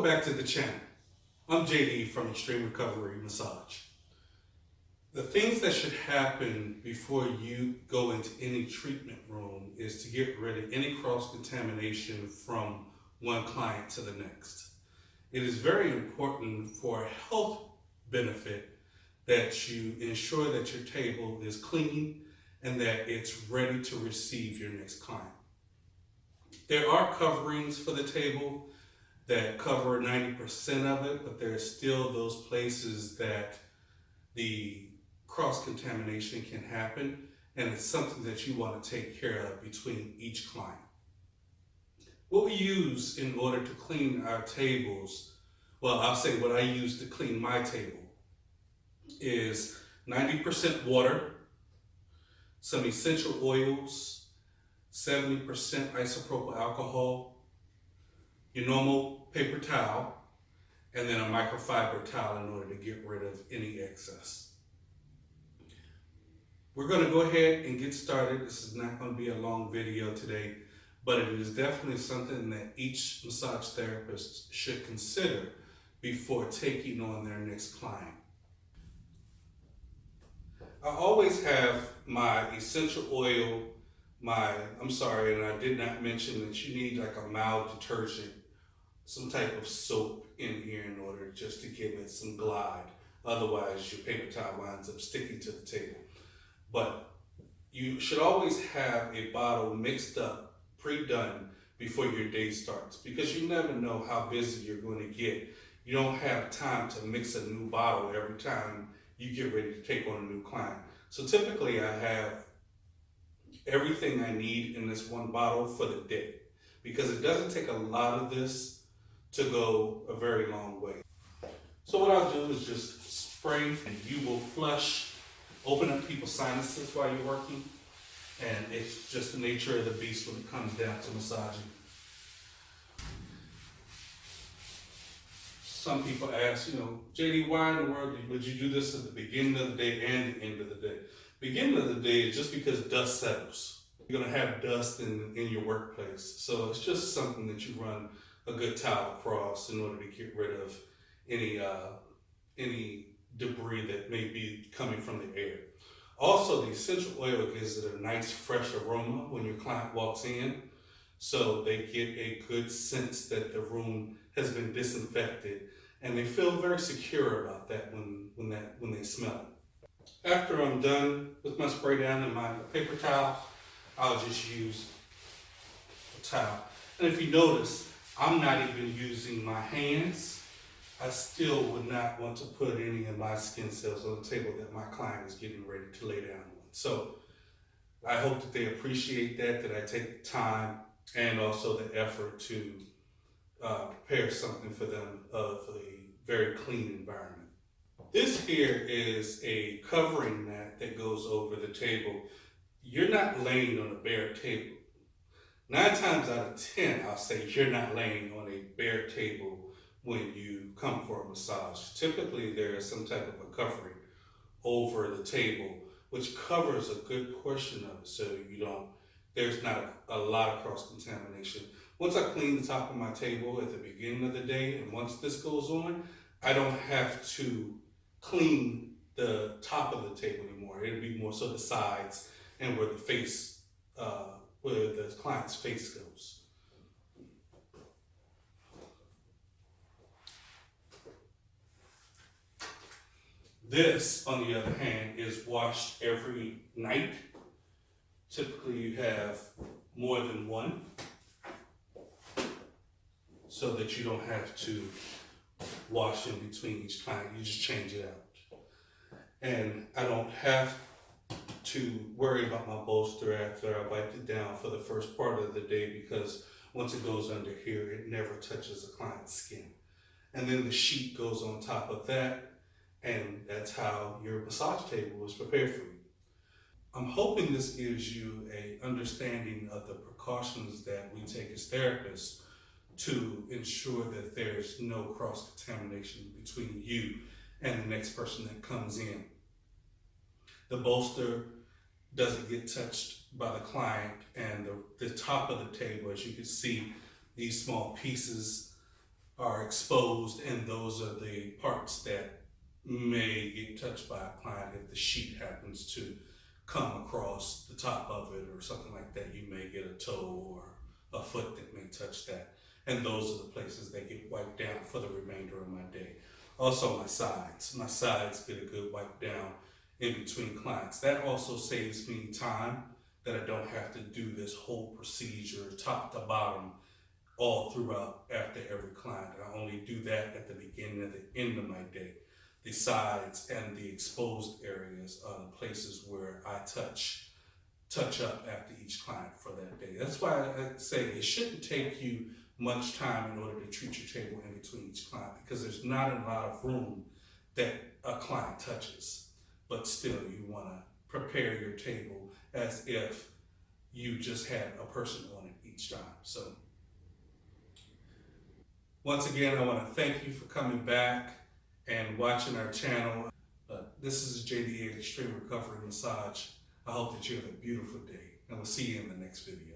back to the channel. I'm JD from Extreme Recovery Massage. The things that should happen before you go into any treatment room is to get rid of any cross-contamination from one client to the next. It is very important for a health benefit that you ensure that your table is clean and that it's ready to receive your next client. There are coverings for the table that cover 90% of it, but there are still those places that the cross-contamination can happen, and it's something that you want to take care of between each client. What we use in order to clean our tables, well, I'll say what I use to clean my table is 90% water, some essential oils, 70% isopropyl alcohol, your normal paper towel, and then a microfiber towel in order to get rid of any excess. We're going to go ahead and get started. This is not going to be a long video today, but it is definitely something that each massage therapist should consider before taking on their next client. I always have my essential oil, and I did not mention that you need like a mild detergent, some type of soap in here in order just to give it some glide. Otherwise, your paper towel winds up sticking to the table. But you should always have a bottle mixed up, pre-done before your day starts, because you never know how busy you're going to get. You don't have time to mix a new bottle every time you get ready to take on a new client. So typically I have everything I need in this one bottle for the day, because it doesn't take a lot of this to go a very long way. So what I'll do is just spray, and you will flush, open up people's sinuses while you're working, and it's just the nature of the beast when it comes down to massaging. Some people ask, JD, why in the world would you do this at the beginning of the day and the end of the day? Beginning of the day is just because dust settles. You're gonna have dust in your workplace. So it's just something that you run a good towel across in order to get rid of any debris that may be coming from the air. Also, the essential oil gives it a nice fresh aroma when your client walks in, so they get a good sense that the room has been disinfected, and they feel very secure about that when they smell it. After I'm done with my spray down and my paper towel, I'll just use a towel. And if you notice, I'm not even using my hands. I still would not want to put any of my skin cells on the table that my client is getting ready to lay down on. So I hope that they appreciate that I take the time and also the effort to prepare something for them of a very clean environment. This here is a covering mat that goes over the table. You're not laying on a bare table. 9 times out of 10, I'll say you're not laying on a bare table when you come for a massage. Typically, there is some type of a covering over the table, which covers a good portion of it, so there's not a lot of cross-contamination. Once I clean the top of my table at the beginning of the day, and once this goes on, I don't have to clean the top of the table anymore. It'll be more so the sides and where the client's face goes. This, on the other hand, is washed every night. Typically you have more than one, so that you don't have to wash in between each client. You just change it out. And I don't have to worry about my bolster after I wiped it down for the first part of the day, because once it goes under here, it never touches the client's skin. And then the sheet goes on top of that, and that's how your massage table is prepared for you. I'm hoping this gives you an understanding of the precautions that we take as therapists to ensure that there's no cross-contamination between you and the next person that comes in. The bolster doesn't get touched by the client, and the top of the table, as you can see, these small pieces are exposed, and those are the parts that may get touched by a client. If the sheet happens to come across the top of it or something like that, you may get a toe or a foot that may touch that. And those are the places that get wiped down for the remainder of my day. Also my sides. My sides get a good wipe down in between clients. That also saves me time, that I don't have to do this whole procedure top to bottom all throughout after every client. I only do that at the beginning and the end of my day. The sides and the exposed areas are the places where I touch up after each client for that day. That's why I say it shouldn't take you much time in order to treat your table in between each client, because there's not a lot of room that a client touches. But still, you want to prepare your table as if you just had a person on it each time. So once again, I want to thank you for coming back and watching our channel. This is JDA Extreme Recovery Massage. I hope that you have a beautiful day, and we'll see you in the next video.